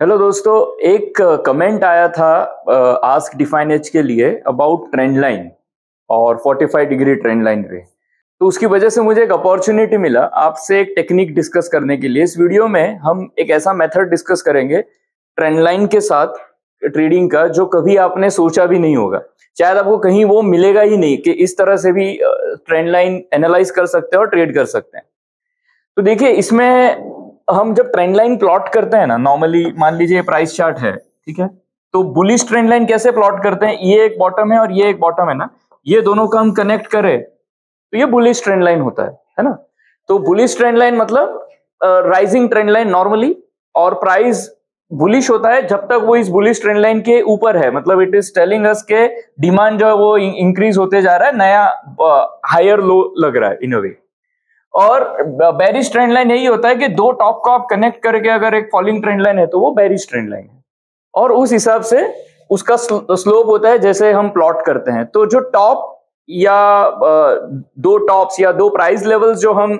Hello दोस्तों, एक comment आया था आस्क डिफाइन एज के लिए अबाउट ट्रेंड लाइन और 45 डिग्री ट्रेंड लाइन पे। तो उसकी वजह से मुझे एक अपॉर्चुनिटी मिला आपसे एक टेक्निक डिस्कस करने के लिए। इस वीडियो में हम एक ऐसा मेथड डिस्कस करेंगे ट्रेंड लाइन के साथ ट्रेडिंग का जो कभी आपने सोचा भी नहीं होगा। शायद आपको कहीं वो मिलेगा ही नहीं कि इस तरह से भी ट्रेंड लाइन एनालाइज कर सकते हैं और ट्रेड कर सकते हैं। तो देखिए, इसमें हम जब ट्रेंड लाइन प्लॉट करते हैं ना, नॉर्मली मान लीजिए प्राइस चार्ट है, ठीक है, तो बुलिश ट्रेंड लाइन कैसे प्लॉट करते हैं, ये एक बॉटम है और ये एक बॉटम है ना, ये दोनों का हम कनेक्ट करें तो ये बुलिश ट्रेंड लाइन होता है ना। तो बुलिश ट्रेंड लाइन मतलब राइजिंग ट्रेंड लाइन नॉर्मली, और प्राइस बुलिश होता है जब तक वो इस बुलिश ट्रेंड लाइन के ऊपर है, मतलब इट इज टेलिंग अस के डिमांड जो है वो इंक्रीज होते जा रहा है, नया हायर लो लग रहा है इन अ वे। और बेरिश ट्रेंड लाइन यही होता है कि दो टॉप को आप कनेक्ट करके अगर एक फॉलिंग ट्रेंड लाइन है तो वो बेरिश ट्रेंड लाइन है, और उस हिसाब से उसका स्लोप होता है जैसे हम प्लॉट करते हैं। तो जो टॉप या दो टॉप्स या दो प्राइस लेवल्स जो हम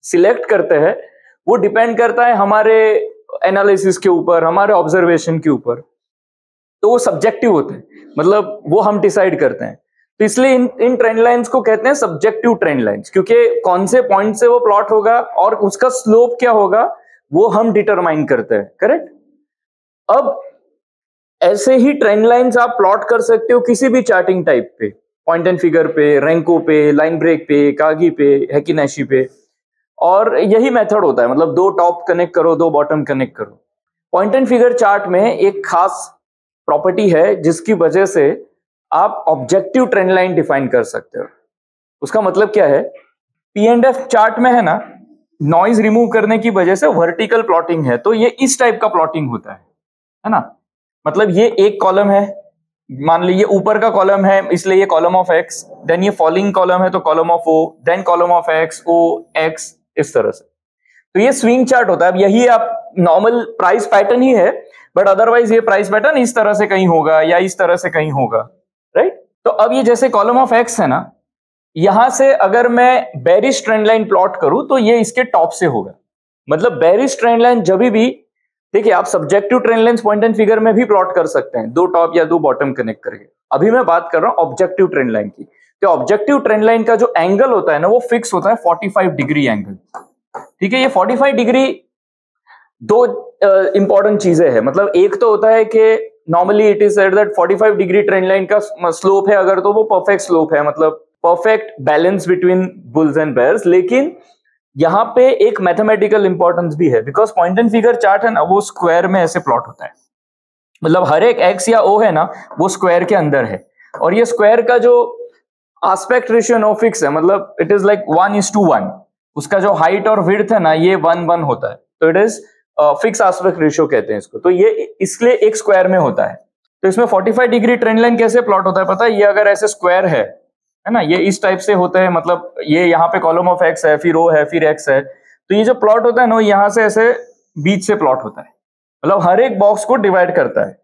सिलेक्ट करते हैं वो डिपेंड करता है हमारे एनालिसिस के ऊपर, हमारे ऑब्जर्वेशन के ऊपर। तो वो सब्जेक्टिव होते हैं, मतलब वो हम डिसाइड करते हैं। तो इसलिए इन ट्रेंड लाइंस को कहते हैं सब्जेक्टिव ट्रेंड लाइंस, क्योंकि कौन से पॉइंट से वो प्लॉट होगा और उसका स्लोप क्या होगा वो हम डिटरमाइन करते हैं, करेक्ट। अब ऐसे ही ट्रेंड लाइंस आप प्लॉट कर सकते हो किसी भी चार्टिंग टाइप पे, पॉइंट एंड फिगर पे, रैंको पे, लाइन ब्रेक पे, कागी पे, हेकिनेशी पे, और यही मेथड होता है, मतलब दो टॉप कनेक्ट करो, दो बॉटम कनेक्ट करो। पॉइंट एंड फिगर चार्ट में एक खास प्रॉपर्टी है जिसकी वजह से आप ऑब्जेक्टिव ट्रेंड लाइन डिफाइन कर सकते हो। उसका मतलब क्या है, पी एंड एफ चार्ट में है ना, नॉइज रिमूव करने की वजह से वर्टिकल प्लॉटिंग है, तो ये इस टाइप का प्लॉटिंग होता है ना। मतलब ये एक कॉलम है, मान लीजिए ऊपर का कॉलम है इसलिए ये कॉलम ऑफ एक्स, देन ये फॉलिंग कॉलम है तो column of o, then column of x, o, x, इस तरह से। तो ये स्विंग चार्ट होता है। अब यही आप नॉर्मल प्राइस पैटर्न ही है, बट अदरवाइज ये प्राइस पैटर्न इस तरह से कहीं होगा या इस तरह से कहीं होगा, राइट। तो अब ये जैसे कॉलम ऑफ एक्स है ना, यहां से अगर मैं बेरिश ट्रेंड लाइन प्लॉट करूं तो ये इसके टॉप से होगा। मतलब बेरिश ट्रेंड लाइन जब भी, देखिए आप subjective trend line point and figure में भी प्लॉट कर सकते हैं, दो टॉप या दो बॉटम कनेक्ट करके। अभी मैं बात कर रहा हूं ऑब्जेक्टिव ट्रेंड लाइन की। तो ऑब्जेक्टिव ट्रेंड लाइन का जो एंगल होता है ना वो फिक्स होता है 45 डिग्री एंगल, ठीक है। ये 45 डिग्री दो इंपॉर्टेंट चीजें हैं, मतलब एक तो होता है कि normally it is said that 45 degree trend line का स्लोप है अगर, तो वो परफेक्ट स्लोप है, मतलब perfect balance between bulls and bears. लेकिन यहां पे एक मैथमेटिकल इंपॉर्टेंस भी है, because point and figure chart है ना वो स्क्वायर में ऐसे प्लॉट होता है, मतलब हर एक एक्स या ओ है ना वो स्क्वायर के अंदर है, और ये स्क्वायर का जो एस्पेक्ट रेशियो नो फिक्स है, मतलब इट इज लाइक 1:1। उसका जो हाइट और विड्थ है ना ये 1:1 होता है, तो it is fix aspect ratio कहते हैं इसको। तो ये इसलिए एक स्क्वायर में होता है। तो इसमें 45 डिग्री ट्रेंड लाइन कैसे प्लॉट होता है पता है, ये अगर ऐसे स्क्वायर है ना, ये इस टाइप से होते हैं, मतलब ये यहाँ पे कॉलम ऑफ एक्स है, फिर ओ है, फिर एक्स है, तो ये जो प्लॉट होता है ना यहाँ से ऐसे बीच से प्लॉट होता है, मतलब हर एक बॉक्स को डिवाइड करता है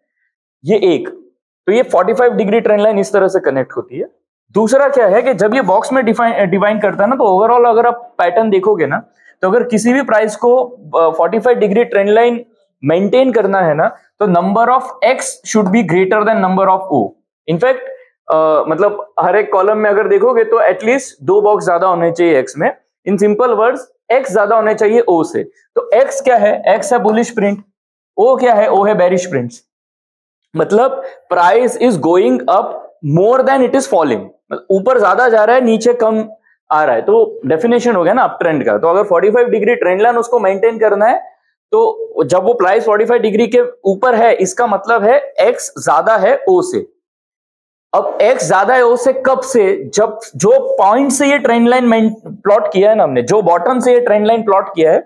ये एक। तो ये 45 डिग्री ट्रेंड लाइन इस तरह से कनेक्ट होती है। दूसरा क्या है कि जब ये बॉक्स में डिवाइन करता है ना, तो ओवरऑल अगर आप पैटर्न देखोगे ना, तो अगर किसी भी प्राइस को 45 डिग्री ट्रेंड लाइन मेंटेन करना है ना, तो number of X should be greater than number of O. In fact मतलब हर एक कॉलम में अगर देखोगे तो एटलीस्ट दो बॉक्स ज्यादा होने चाहिए एक्स में। इन सिंपल वर्ड्स, एक्स ज्यादा होने चाहिए ओ से। तो एक्स क्या है, एक्स है बुलिश प्रिंट, ओ क्या है, ओ है बेरिश प्रिंट। मतलब price is going up more than it is falling, ऊपर ज्यादा जा रहा है नीचे कम आ रहा है, तो डेफिनेशन हो गया ना अप ट्रेंड का। तो अगर 45 डिग्री ट्रेंड लाइन उसको मेंटेन करना है, तो जब वो प्राइस 45 डिग्री के ऊपर है इसका मतलब है एक्स ज्यादा है ओ से। अब एक्स ज्यादा है ओ से कब से, जब जो पॉइंट से ये ट्रेंड लाइन प्लॉट किया है ना हमने, जो बॉटम से ये ट्रेंड लाइन प्लॉट किया है,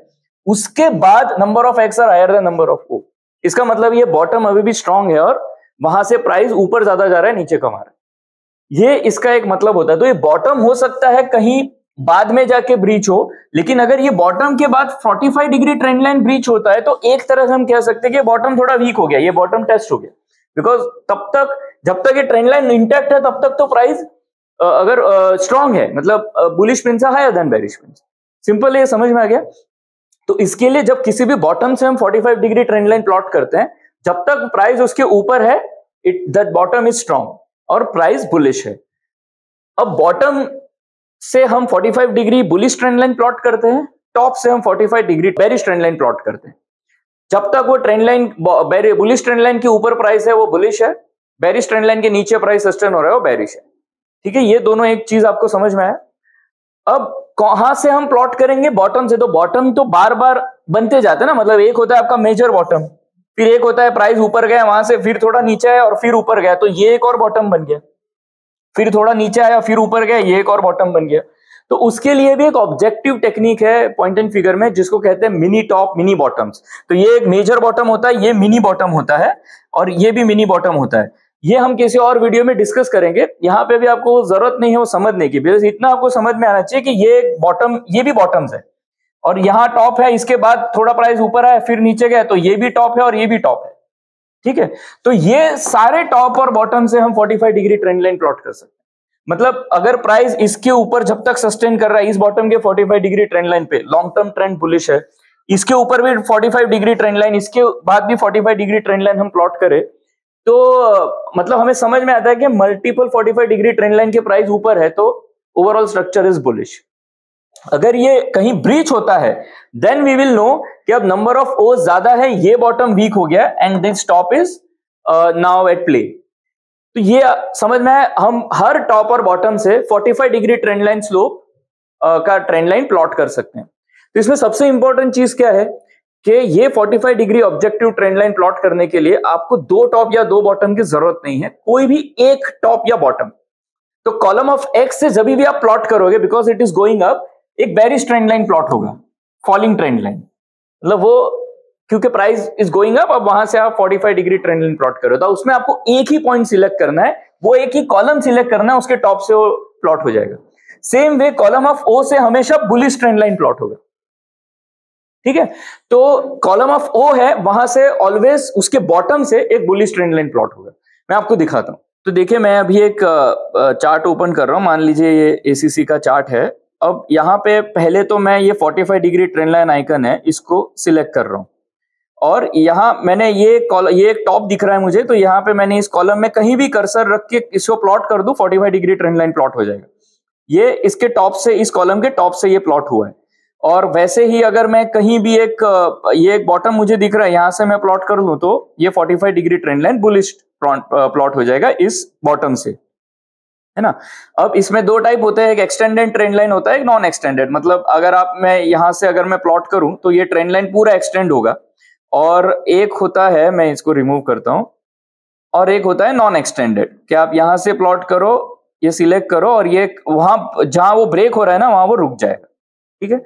उसके बाद number of X are higher than number of O. इसका मतलब ये बॉटम अभी भी स्ट्रांग है और वहां से प्राइस ऊपर ज्यादा जा रहा है, नीचे कम आ रहा है, ये इसका एक मतलब होता है। तो ये बॉटम हो सकता है कहीं बाद में जाके ब्रीच हो, लेकिन अगर ये बॉटम के बाद 45 डिग्री ट्रेंड लाइन ब्रीच होता है तो एक तरह से हम कह सकते हैं कि बॉटम थोड़ा वीक हो गया, ये बॉटम टेस्ट हो गया। बिकॉज तब तक जब तक ये ट्रेंड लाइन इंटैक्ट है तब तक तो प्राइस अगर स्ट्रांग है, मतलब bullish prints higher than bearish prints. Simple, ये समझ में आ गया। तो इसके लिए जब किसी भी बॉटम से हम 45 डिग्री ट्रेंड लाइन प्लॉट करते हैं, जब तक प्राइस उसके ऊपर है दैट बॉटम इज स्ट्रांग और प्राइस बुलिश है। अब बॉटम से हम 45 degree bullish trend line plot करते हैं, टॉप से हम 45 degree bearish trend line plot करते हैं। जब तक वो trend line bullish trend line के ऊपर प्राइस है वो बुलिश है, बेरिश ट्रेंड लाइन के नीचे प्राइस सस्टेन हो रहा है वो बेरिश है। ठीक है, ये दोनों एक चीज आपको समझ में आया। अब कहां से हम प्लॉट करेंगे? बॉटम से। तो बॉटम तो बार बार बनते जाते हैं ना, मतलब एक होता है आपका मेजर बॉटम, फिर एक होता है प्राइस ऊपर गया वहां से फिर थोड़ा नीचे आया और फिर ऊपर गया, तो ये एक और बॉटम बन गया। फिर थोड़ा नीचे आया फिर ऊपर गया, ये एक और बॉटम बन गया। तो उसके लिए भी एक ऑब्जेक्टिव टेक्निक है पॉइंट एंड फिगर में, जिसको कहते हैं मिनी टॉप मिनी बॉटम्स। तो ये एक मेजर बॉटम होता है, ये मिनी बॉटम होता है और ये भी मिनी बॉटम होता है। ये हम किसी और वीडियो में डिस्कस करेंगे, यहाँ पे भी आपको जरूरत नहीं है वो समझने की, बिकॉज इतना आपको समझ में आना चाहिए कि ये बॉटम, ये भी बॉटम्स है और यहाँ टॉप है, इसके बाद थोड़ा प्राइस ऊपर आया फिर नीचे गया, तो ये भी टॉप है और ये भी टॉप है। ठीक है, तो ये सारे टॉप और बॉटम से हम 45 डिग्री ट्रेंड लाइन प्लॉट कर सकते हैं। मतलब अगर प्राइस इसके ऊपर जब तक सस्टेन कर रहा है, इस बॉटम के 45 डिग्री ट्रेंड लाइन पे लॉन्ग टर्म ट्रेंड बुलिश है, इसके ऊपर भी 45 डिग्री ट्रेंड लाइन, इसके बाद भी 45 डिग्री ट्रेंड लाइन हम प्लॉट करें, तो मतलब हमें समझ में आता है कि मल्टीपल 45 डिग्री ट्रेंड लाइन के प्राइस ऊपर है तो ओवरऑल स्ट्रक्चर इज बुलिश। अगर ये कहीं ब्रीच होता है देन वी विल नो कि अब नंबर ऑफ ओ ज्यादा है, ये बॉटम वीक हो गया and this top is now at play. तो ये समझ में है, हम हर टॉप और बॉटम से 45 डिग्री ट्रेंड लाइन स्लोप का ट्रेंड लाइन प्लॉट कर सकते हैं। तो इसमें सबसे इंपॉर्टेंट चीज क्या है कि ये 45 degree objective trend line plot करने के लिए आपको दो टॉप या दो बॉटम की जरूरत नहीं है, कोई भी एक टॉप या बॉटम। तो कॉलम ऑफ एक्स से जब भी आप प्लॉट करोगे, because it is going up, एक बेरिश ट्रेंड लाइन प्लॉट होगा, फॉलिंग ट्रेंड लाइन, मतलब वो क्योंकि प्राइस इज गोइंग अप, अब वहां से आप 45 डिग्री ट्रेंड लाइन प्लॉट करो, तो उसमें आपको एक ही पॉइंट सिलेक्ट करना है, वो एक ही कॉलम सिलेक्ट करना है, उसके टॉप से वो प्लॉट हो जाएगा। Same way column of O से हमेशा बुलिश ट्रेंड लाइन प्लॉट होगा। ठीक है, तो कॉलम ऑफ ओ है, वहां से ऑलवेज उसके बॉटम से एक बुलिश ट्रेंड लाइन प्लॉट होगा। मैं आपको दिखाता हूं। तो देखिए, मैं अभी एक चार्ट ओपन कर रहा हूं, मान लीजिए ये एसीसी का चार्ट है। अब यहाँ पे पहले तो मैं ये 45 डिग्री ट्रेंड लाइन आइकन है, इसको सिलेक्ट कर रहा हूं और यहाँ मैंने ये एक टॉप दिख रहा है मुझे, तो यहाँ पे मैंने इस कॉलम में कहीं भी कर्सर रख के इसको प्लॉट कर दूं, 45 डिग्री ट्रेंड लाइन प्लॉट हो जाएगा। ये इसके टॉप से, इस कॉलम के टॉप से ये प्लॉट हुआ है। और वैसे ही अगर मैं कहीं भी ये एक बॉटम मुझे दिख रहा है, यहां से मैं प्लॉट कर लूं तो ये 45 degree trend line bullish plot हो जाएगा इस बॉटम से, है ना। अब इसमें दो टाइप होते हैं, एक एक्सटेंडेड ट्रेंड लाइन होता है, एक नॉन एक्सटेंडेड। मतलब अगर मैं यहां से अगर मैं प्लॉट करूं तो ये ट्रेंड लाइन पूरा एक्सटेंड होगा, और एक होता है, मैं इसको रिमूव करता हूं, और एक होता है नॉन एक्सटेंडेड, कि आप यहां से प्लॉट करो, ये सिलेक्ट करो और ये वहां जहां वो ब्रेक हो रहा है ना वहां वो रुक जाएगा। ठीक है,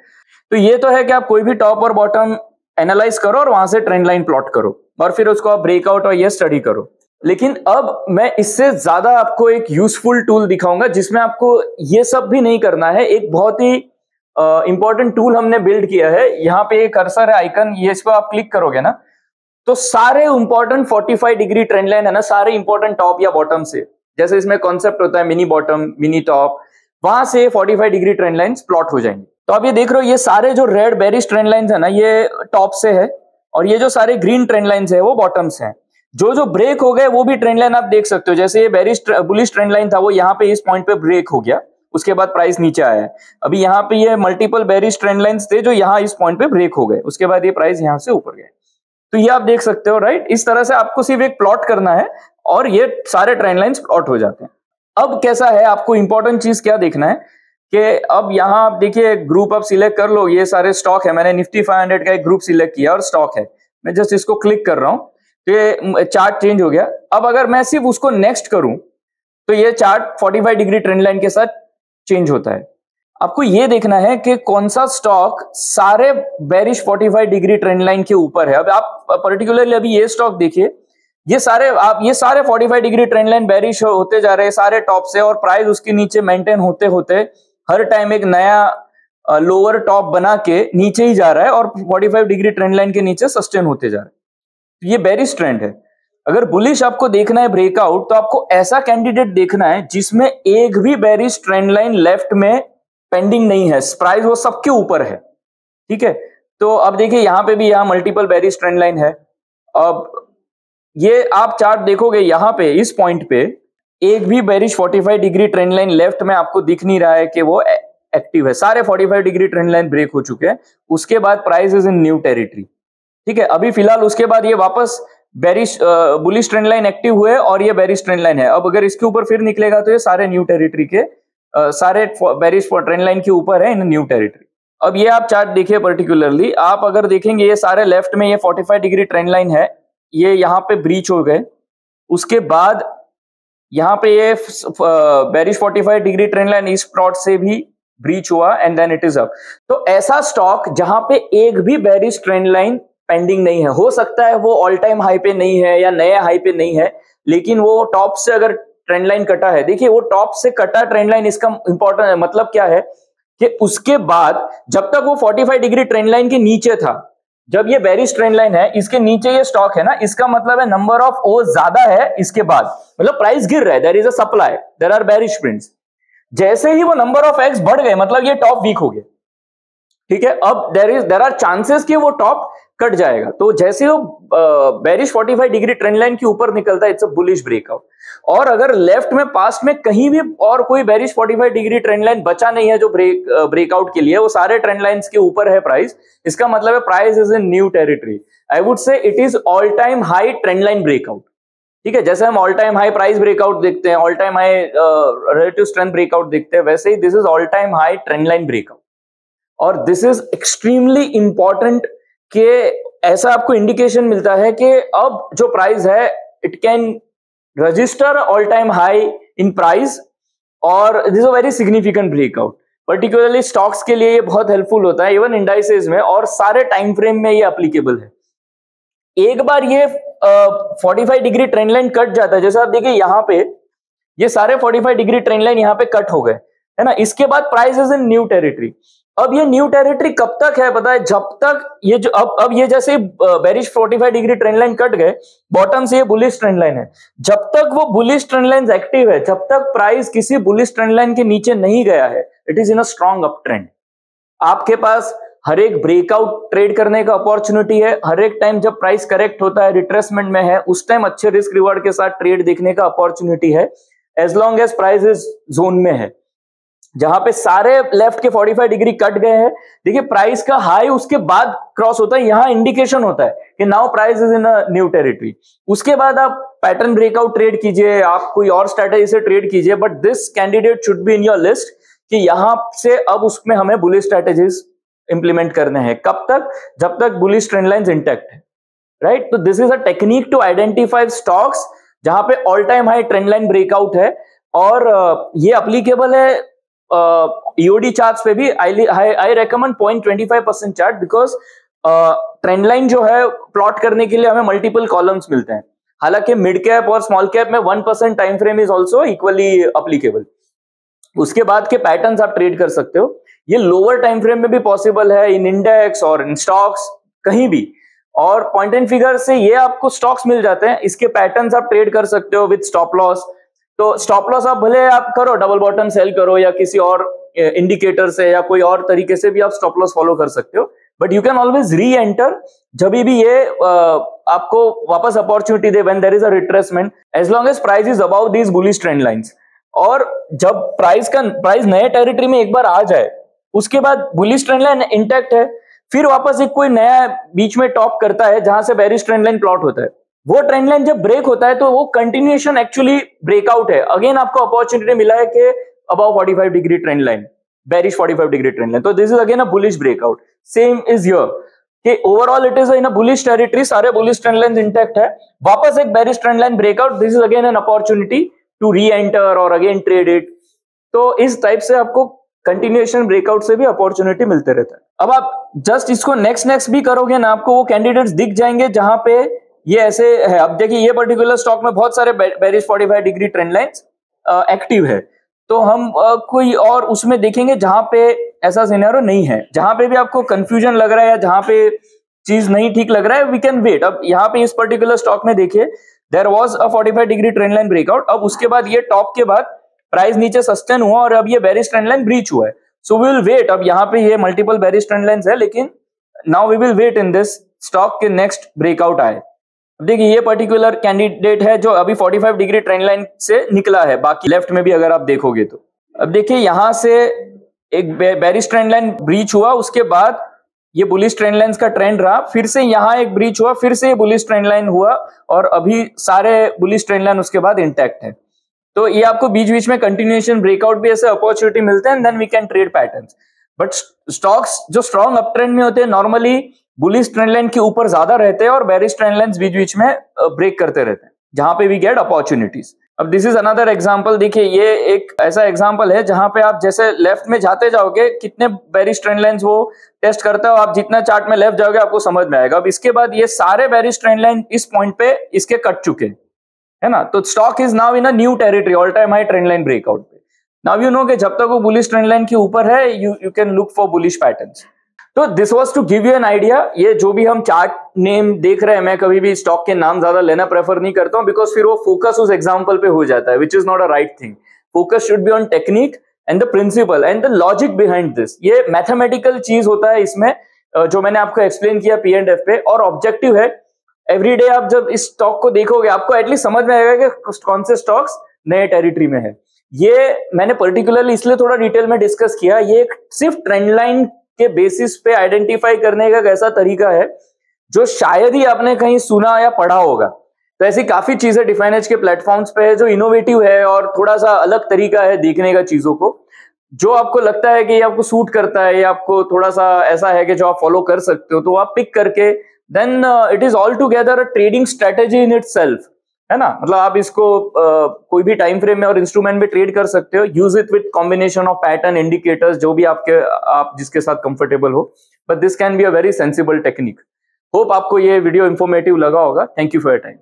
तो ये तो है कि आप कोई भी टॉप और बॉटम एनालाइज करो और वहां से ट्रेंड लाइन प्लॉट करो और फिर उसको आप ब्रेकआउट और ये स्टडी करो। लेकिन अब मैं इससे ज्यादा आपको एक यूजफुल टूल दिखाऊंगा जिसमें आपको ये सब भी नहीं करना है। एक बहुत ही इंपॉर्टेंट टूल हमने बिल्ड किया है, यहाँ पे एक कर्सर है आइकन, ये इस पर आप क्लिक करोगे ना तो सारे इंपॉर्टेंट 45 डिग्री ट्रेंड लाइन है ना, सारे इंपॉर्टेंट टॉप या बॉटम से, जैसे इसमें कॉन्सेप्ट होता है मिनी बॉटम मिनी टॉप, वहां से 45 डिग्री ट्रेंड लाइंस प्लॉट हो जाएंगे। तो आप ये देख रहे हो, ये सारे जो रेड बेरिश ट्रेंड लाइंस है ना ये टॉप से है, और ये जो सारे ग्रीन ट्रेंड लाइंस है वो बॉटम से है। जो जो ब्रेक हो गए वो भी ट्रेंड लाइन आप देख सकते हो, जैसे ये बेरिश बुलिश ट्रेंड लाइन था वो यहाँ पे इस पॉइंट पे ब्रेक हो गया, उसके बाद प्राइस नीचे आया है। अभी यहाँ पे ये मल्टीपल बेरिश ट्रेंड लाइंस थे जो यहाँ इस पॉइंट पे ब्रेक हो गए, उसके बाद ये प्राइस यहाँ से ऊपर गए। तो ये आप देख सकते हो, राइट। इस तरह से आपको सिर्फ एक प्लॉट करना है और ये सारे ट्रेंड लाइंस प्लॉट हो जाते हैं। अब कैसा है, आपको इंपॉर्टेंट चीज क्या देखना है कि अब यहाँ आप देखिए ग्रुप आप सिलेक्ट कर लो, ये सारे स्टॉक है, मैंने निफ्टी 500 का एक ग्रुप सिलेक्ट किया और स्टॉक है, मैं जस्ट इसको क्लिक कर रहा हूं तो ये चार्ट चेंज हो गया। अब अगर मैं सिर्फ उसको नेक्स्ट करूं तो ये चार्ट 45 डिग्री ट्रेंड लाइन के साथ चेंज होता है। आपको ये देखना है कि कौन सा स्टॉक सारे बेरिश 45 डिग्री ट्रेंड लाइन के ऊपर है। अब आप पर्टिकुलरली अभी ये स्टॉक देखिए, ये सारे 45 डिग्री ट्रेंड लाइन बेरिश होते जा रहे हैं सारे टॉप से, और प्राइस उसके नीचे मेंटेन होते होते हर टाइम एक नया लोअर टॉप बना के नीचे ही जा रहा है और 45 डिग्री ट्रेंड लाइन के नीचे सस्टेन होते जा रहा है। ये बेरिश ट्रेंड है। अगर बुलिश आपको देखना है ब्रेकआउट, तो आपको ऐसा कैंडिडेट देखना है जिसमें एक भी बेरिश ट्रेंड लाइन लेफ्ट में पेंडिंग नहीं है, प्राइस वो सबके ऊपर है। ठीक है, तो अब देखिए यहाँ पे भी यहाँ मल्टीपल बेरिश ट्रेंड लाइन है। अब ये आप चार्ट देखोगे यहाँ पे इस पॉइंट पे एक भी bearish 45 degree trend line left में आपको दिख नहीं रहा है कि वो एक्टिव है। सारे 45 डिग्री ट्रेंड लाइन ब्रेक हो चुके हैं। उसके बाद price is in new territory. ठीक है, अभी फिलहाल उसके बाद ये वापस bearish bullish trend line active हुए और ये बेरिश ट्रेंड लाइन है। अब अगर इसके ऊपर फिर निकलेगा तो ये सारे न्यू टेरिटरी के सारे बेरिश ट्रेंड लाइन के ऊपर है इन न्यू टेरिटरी। अब ये आप चार्ट देखिए पर्टिकुलरली, आप अगर देखेंगे ये सारे लेफ्ट में ये 45 डिग्री ट्रेंड लाइन है, ये यहाँ पे ब्रीच हो गए। उसके बाद यहाँ पे ये बेरिश 45 डिग्री ट्रेंड लाइन इस प्लॉट से भी ब्रीच हुआ and then it is up. तो ऐसा स्टॉक जहां पे एक भी बेरिश ट्रेंड लाइन पेंडिंग नहीं है, हो सकता है वो ऑल टाइम हाई पे नहीं है या नए हाई पे नहीं है, लेकिन वो टॉप से अगर ट्रेंड लाइन कटा है, देखिए वो टॉप से कटा ट्रेंड लाइन, इसका इंपॉर्टेंट मतलब क्या है कि उसके बाद जब तक वो 45 डिग्री ट्रेंड लाइन के नीचे था, जब ये बेरिश ट्रेंड लाइन है इसके नीचे ये स्टॉक है ना, इसका मतलब है नंबर ऑफ ओ ज्यादा है इसके बाद, मतलब प्राइस गिर रहा है, there is a supply, there are bearish prints. जैसे ही वो नंबर ऑफ एक्स बढ़ गए मतलब ये टॉप वीक हो गया। ठीक है, अब देयर आर चांसेस कि वो टॉप कट जाएगा। तो जैसे वो बेरिश 45 डिग्री ट्रेंड लाइन के ऊपर निकलता है, इट्स अ बुलिश ब्रेकआउट। और अगर लेफ्ट में पास्ट में कहीं भी और कोई बेरिश 45 डिग्री ट्रेंड लाइन बचा नहीं है जो ब्रेकआउट के लिए, वो सारे ट्रेंड लाइंस के ऊपर है प्राइस, इसका मतलब है price is in new territory. I would say it is all time high trend line breakout. ठीक है, जैसे हम all time high price breakout देखते हैं, all time high relative strength breakout देखते हैं, वैसे ही this is all time high trend line breakout. और दिस इज एक्सट्रीमली इंपॉर्टेंट कि ऐसा आपको इंडिकेशन मिलता है कि अब जो प्राइस है it can register all time high in price, और this a very significant breakout. Particularly stocks के लिए ये बहुत हेल्पफुल होता है, इवन इंडाइसेस में, और सारे टाइम फ्रेम में ये एप्लीकेबल है। एक बार ये 45 डिग्री ट्रेंड लाइन कट जाता है, जैसे आप देखिए यहाँ पे ये सारे 45 डिग्री ट्रेंड लाइन यहाँ पे कट हो गए, है ना, इसके बाद price is in new territory. अब ये न्यू टेरिटरी कब तक है पता है, जब तक ये जो अब ये जैसे bearish 45 degree trend line cut गए, बॉटम से ये बुलिश ट्रेंड लाइन है, जब तक वो बुलिश ट्रेंड लाइन एक्टिव है, जब तक प्राइस किसी बुलिश ट्रेंड लाइन के नीचे नहीं गया है, it is in a strong up trend. आपके पास हर एक ब्रेकआउट ट्रेड करने का अपॉर्चुनिटी है, हर एक टाइम जब प्राइस करेक्ट होता है, रिट्रेसमेंट में है, उस टाइम अच्छे रिस्क रिवार्ड के साथ ट्रेड देखने का अपॉर्चुनिटी है, as long as price is zone में है। जहां पे सारे लेफ्ट के 45 डिग्री कट गए हैं, देखिए प्राइस का हाई उसके बाद क्रॉस होता है, यहां इंडिकेशन होता है कि now price is in a new territory. उसके बाद आप पैटर्न ब्रेकआउट ट्रेड कीजिए, आप कोई और स्ट्रेटेजी से ट्रेड कीजिए, but this candidate should be in your list कि यहां से अब उसमें हमें बुलिश स्ट्रेटेजीज इंप्लीमेंट करने हैं। कब तक, जब तक बुलिश ट्रेंड लाइंस इंटैक्ट है, राइट। तो this is a technique to identify stocks जहां पे all time high trend line breakout है, और ये एप्लीकेबल है ईओडी चार्ट्स पे भी। I recommend 0.25% chart, because trend line जो है प्लॉट करने के लिए हमें मल्टीपल कॉलम्स मिलते हैं। हालांकि मिड कैप और स्मॉल कैप में 1% time frame is also equally applicable. उसके बाद के पैटर्न्स आप ट्रेड कर सकते हो, ये लोअर टाइम फ्रेम में भी पॉसिबल है, इन इंडेक्स और इन स्टॉक्स कहीं भी। और पॉइंट एंड फिगर से ये आपको स्टॉक्स मिल जाते हैं, इसके पैटर्न्स आप ट्रेड कर सकते हो विद स्टॉप लॉस। तो स्टॉप लॉस आप भले आप करो, डबल बॉटम सेल करो या किसी और इंडिकेटर से या कोई और तरीके से भी आप स्टॉप लॉस फॉलो कर सकते हो, but you can always reenter जब भी ये आपको वापस अपॉर्चुनिटी दे, when there is a retracement, as long as price is about these bullish trend lines. और जब प्राइस नए टेरिटरी में एक बार आ जाए, उसके बाद बुलिश ट्रेंड लाइन इंटैक्ट है, फिर वापस एक कोई नया बीच में टॉप करता है जहां से बेरिश ट्रेंड लाइन प्लॉट होता है, वो ट्रेंड लाइन जब ब्रेक होता है तो वो कंटिन्यूएशन एक्चुअली ब्रेकआउट है। अगेन आपको अपॉर्चुनिटी मिला है कि about 45 degree trend line, bearish 45 degree trend line, तो this is again a bullish breakout. Same is here कि overall it is in a bullish territory, सारे बुलिश ट्रेंड लाइन इंटैक्ट है, वापस एक bearish trend line breakout, this is again an opportunity to re-enter और again trade it. तो इस type से आपको कंटिन्यूएशन ब्रेकआउट से भी अपॉर्चुनिटी मिलते रहता है। अब आप जस्ट इसको नेक्स्ट भी करोगे ना, आपको वो कैंडिडेट्स दिख जाएंगे जहां पे ये ऐसे है। अब देखिए ये पर्टिकुलर स्टॉक में बहुत सारे bearish 45 degree trend lines active है, तो हम कोई और उसमें देखेंगे जहां पे ऐसा सिनेरियो नहीं है, जहां पे भी आपको कंफ्यूजन लग रहा है या जहां पे चीज नहीं ठीक लग रहा है, वी कैन वेट। अब यहाँ पे इस पर्टिकुलर स्टॉक में देखिए there was a 45 degree trend line breakout, अब उसके बाद ये टॉप के बाद प्राइस नीचे सस्टेन हुआ और अब ये बेरिश ट्रेंड लाइन ब्रीच हुआ है, सो वी विल वेट। अब यहाँ पे ये मल्टीपल बेरिश ट्रेंड लाइंस है, लेकिन now we will wait in this stock के नेक्स्ट ब्रेकआउट आए। अब देखिए ये पर्टिकुलर कैंडिडेट है जो अभी 45 डिग्री ट्रेंड लाइन से निकला है, बाकी लेफ्ट में भी अगर आप देखोगे तो। अब देखिए यहां से एक बेरिश ट्रेंड लाइन ब्रीच हुआ, उसके बाद ये बुलिश ट्रेंड लाइन का ट्रेंड रहा, फिर से यहाँ एक ब्रीच हुआ, फिर से ये बुलिश ट्रेंड लाइन हुआ, और अभी सारे बुलिश ट्रेंड लाइन उसके बाद इंटैक्ट है। तो ये आपको बीच बीच में कंटिन्यूएशन ब्रेकआउट भी ऐसे अपॉर्चुनिटी मिलते हैं, then we can trade patterns. But stocks जो स्ट्रॉन्ग अप ट्रेंड में होते हैं नॉर्मली बुलिश ट्रेंड लाइन के ऊपर ज्यादा रहते हैं और बेरिश ट्रेंड लाइंस बीच बीच में ब्रेक करते रहते हैं, जहां पे वी गेट अपॉर्चुनिटीज। अब दिस इज अनदर एग्जांपल। देखिए ये एक ऐसा एग्जांपल है जहां पे आप जैसे लेफ्ट में जाते जाओगे, कितने बेरिश ट्रेंड लाइंस वो टेस्ट करता हो, आप जितना चार्ट में लेफ्ट जाओगे आपको समझ में आएगा। अब इसके बाद ये सारे बेरिश ट्रेंड लाइन इस पॉइंट पे इसके कट चुके हैं, है ना। तो stock is now in a new territory, all time high trend line breakout पे। नाउ यू नो कि जब तक वो बुलिश ट्रेंड लाइन के ऊपर है, you can look for bullish patterns. तो this was to give you an idea. ये जो भी हम चार्ट नेम देख रहे हैं, मैं कभी भी स्टॉक के नाम ज्यादा लेना प्रेफर नहीं करता हूं, बिकॉज फिर वो फोकस उस एग्जांपल पे हो जाता है, which is not a right thing. Focus should be on technique and the principle and the logic behind this. ये मैथमेटिकल चीज होता है इसमें, जो मैंने आपको एक्सप्लेन किया P&F पे, और ऑब्जेक्टिव है एवरीडे आप जब इस स्टॉक को देखोगे आपको एटलीस्ट समझ में आएगा कि कौन से स्टॉक्स नए टेरिटरी में है। ये मैंने पर्टिकुलरली इसलिए थोड़ा डिटेल में डिस्कस किया, ये सिर्फ ट्रेंड लाइन के बेसिस पे आइडेंटिफाई करने का एक ऐसा तरीका है जो शायद ही आपने कहीं सुना या पढ़ा होगा। तो ऐसी काफी चीजें डिफाइनेज के प्लेटफॉर्म्स पे है जो इनोवेटिव है और थोड़ा सा अलग तरीका है देखने का चीजों को। जो आपको लगता है कि ये आपको सूट करता है, या आपको थोड़ा सा ऐसा है कि जो आप फॉलो कर सकते हो, तो आप पिक करके then it is all together a trading strategy in itself, है ना। मतलब आप इसको कोई भी टाइम फ्रेम में और इंस्ट्रूमेंट में ट्रेड कर सकते हो। Use it with combination of pattern, indicators, जो भी आप जिसके साथ कंफर्टेबल हो, but this can be a very sensible technique. Hope आपको ये वीडियो इंफॉर्मेटिव लगा होगा। Thank you for your time.